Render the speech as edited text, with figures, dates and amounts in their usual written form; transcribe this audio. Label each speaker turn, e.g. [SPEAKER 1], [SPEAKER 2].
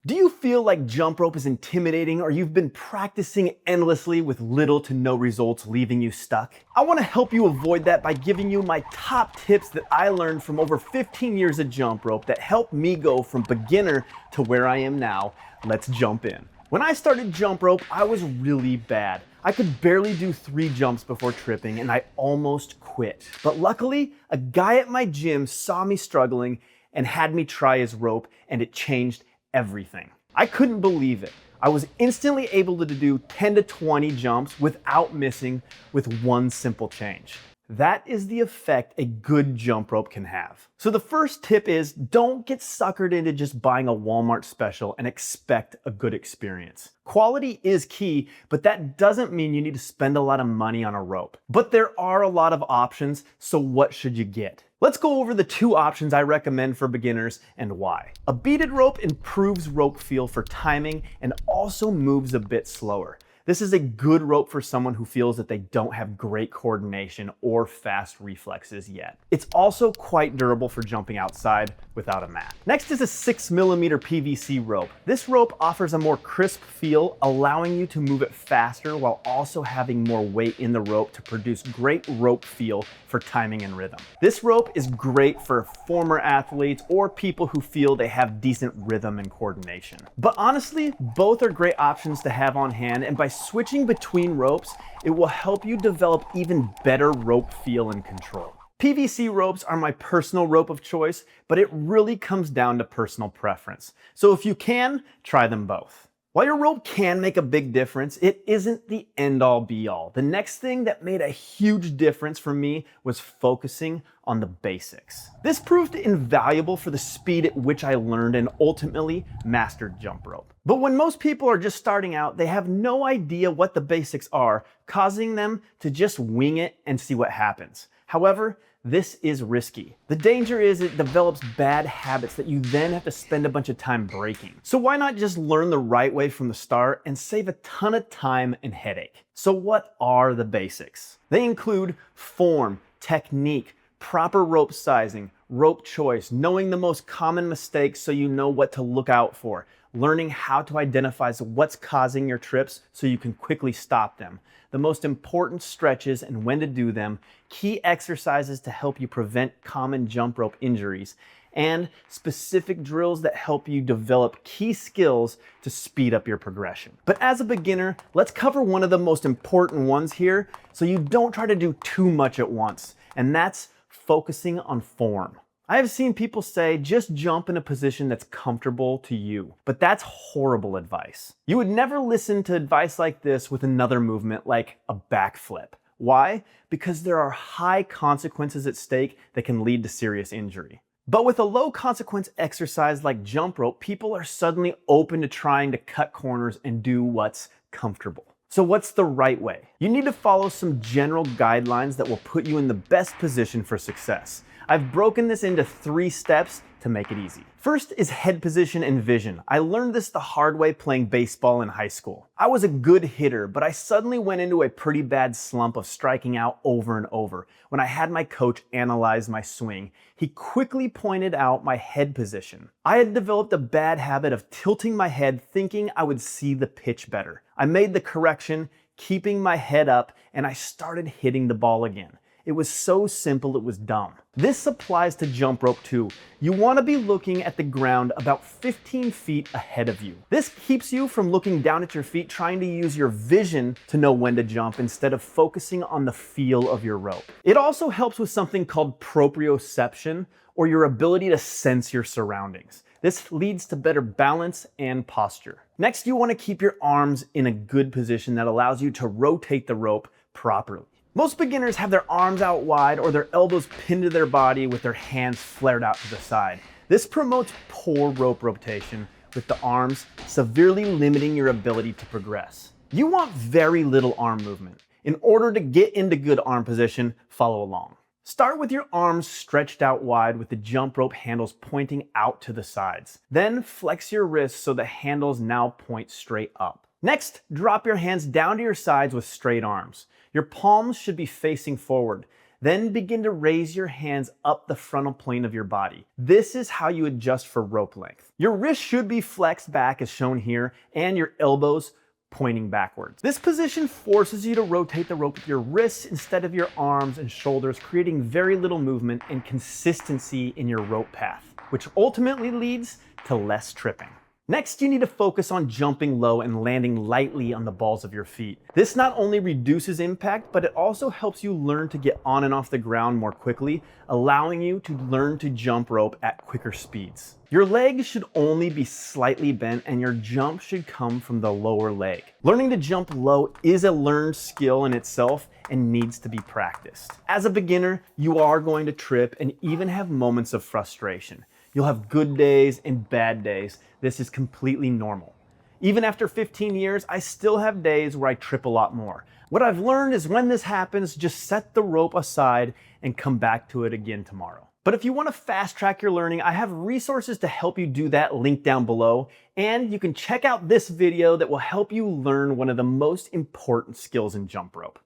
[SPEAKER 1] Do you feel like jump rope is intimidating or you've been practicing endlessly with little to no results leaving you stuck? I want to help you avoid that by giving you my top tips that I learned from over 15 years of jump rope that helped me go from beginner to where I am now. Let's jump in. When I started jump rope, I was really bad. I could barely do 3 jumps before tripping and I almost quit. But luckily, a guy at my gym saw me struggling and had me try his rope, and it changed everything. I couldn't believe it. I was instantly able to do 10 to 20 jumps without missing with one simple change. That is the effect a good jump rope can have. So the first tip is don't get suckered into just buying a Walmart special and expect a good experience. Quality is key, but that doesn't mean you need to spend a lot of money on a rope. But there are a lot of options, so what should you get? Let's go over the 2 options I recommend for beginners and why. A beaded rope improves rope feel for timing and also moves a bit slower. This is a good rope for someone who feels that they don't have great coordination or fast reflexes yet. It's also quite durable for jumping outside without a mat. Next is a 6mm PVC rope. This rope offers a more crisp feel, allowing you to move it faster while also having more weight in the rope to produce great rope feel for timing and rhythm. This rope is great for former athletes or people who feel they have decent rhythm and coordination. But honestly, both are great options to have on hand, and by switching between ropes, it will help you develop even better rope feel and control. PVC ropes are my personal rope of choice, but it really comes down to personal preference. So if you can, try them both. While your rope can make a big difference, it isn't the end-all be-all. The next thing that made a huge difference for me was focusing on the basics. This proved invaluable for the speed at which I learned and ultimately mastered jump rope. But when most people are just starting out, they have no idea what the basics are, causing them to just wing it and see what happens. However, this is risky. The danger is it develops bad habits that you then have to spend a bunch of time breaking. So why not just learn the right way from the start and save a ton of time and headache? So what are the basics? They include form, technique, proper rope sizing, rope choice, knowing the most common mistakes so you know what to look out for, learning how to identify what's causing your trips so you can quickly stop them, the most important stretches and when to do them, key exercises to help you prevent common jump rope injuries, and specific drills that help you develop key skills to speed up your progression. But as a beginner, let's cover one of the most important ones here so you don't try to do too much at once, and that's focusing on form. I have seen people say just jump in a position that's comfortable to you, but that's horrible advice. You would never listen to advice like this with another movement like a backflip. Why? Because there are high consequences at stake that can lead to serious injury. But with a low consequence exercise like jump rope, people are suddenly open to trying to cut corners and do what's comfortable. So what's the right way? You need to follow some general guidelines that will put you in the best position for success. I've broken this into 3 steps to make it easy. First is head position and vision. I learned this the hard way playing baseball in high school. I was a good hitter, but I suddenly went into a pretty bad slump of striking out over and over. When I had my coach analyze my swing, he quickly pointed out my head position. I had developed a bad habit of tilting my head thinking I would see the pitch better. I made the correction, keeping my head up, and I started hitting the ball again. It was so simple it was dumb. This applies to jump rope too. You want to be looking at the ground about 15 feet ahead of you. This keeps you from looking down at your feet trying to use your vision to know when to jump instead of focusing on the feel of your rope. It also helps with something called proprioception, or your ability to sense your surroundings. This leads to better balance and posture. Next, you want to keep your arms in a good position that allows you to rotate the rope properly. Most beginners have their arms out wide or their elbows pinned to their body with their hands flared out to the side. This promotes poor rope rotation with the arms, severely limiting your ability to progress. You want very little arm movement. In order to get into good arm position, follow along. Start with your arms stretched out wide with the jump rope handles pointing out to the sides. Then flex your wrists so the handles now point straight up. Next, drop your hands down to your sides with straight arms. Your palms should be facing forward. Then begin to raise your hands up the frontal plane of your body. This is how you adjust for rope length. Your wrist should be flexed back as shown here, and your elbows pointing backwards. This position forces you to rotate the rope with your wrists instead of your arms and shoulders, creating very little movement and consistency in your rope path, which ultimately leads to less tripping. Next, you need to focus on jumping low and landing lightly on the balls of your feet. This not only reduces impact, but it also helps you learn to get on and off the ground more quickly, allowing you to learn to jump rope at quicker speeds. Your legs should only be slightly bent and your jump should come from the lower leg. Learning to jump low is a learned skill in itself and needs to be practiced. As a beginner, you are going to trip and even have moments of frustration. You'll have good days and bad days. This is completely normal. Even after 15 years, I still have days where I trip a lot more. What I've learned is when this happens, just set the rope aside and come back to it again tomorrow. But if you want to fast track your learning, I have resources to help you do that linked down below. And you can check out this video that will help you learn one of the most important skills in jump rope.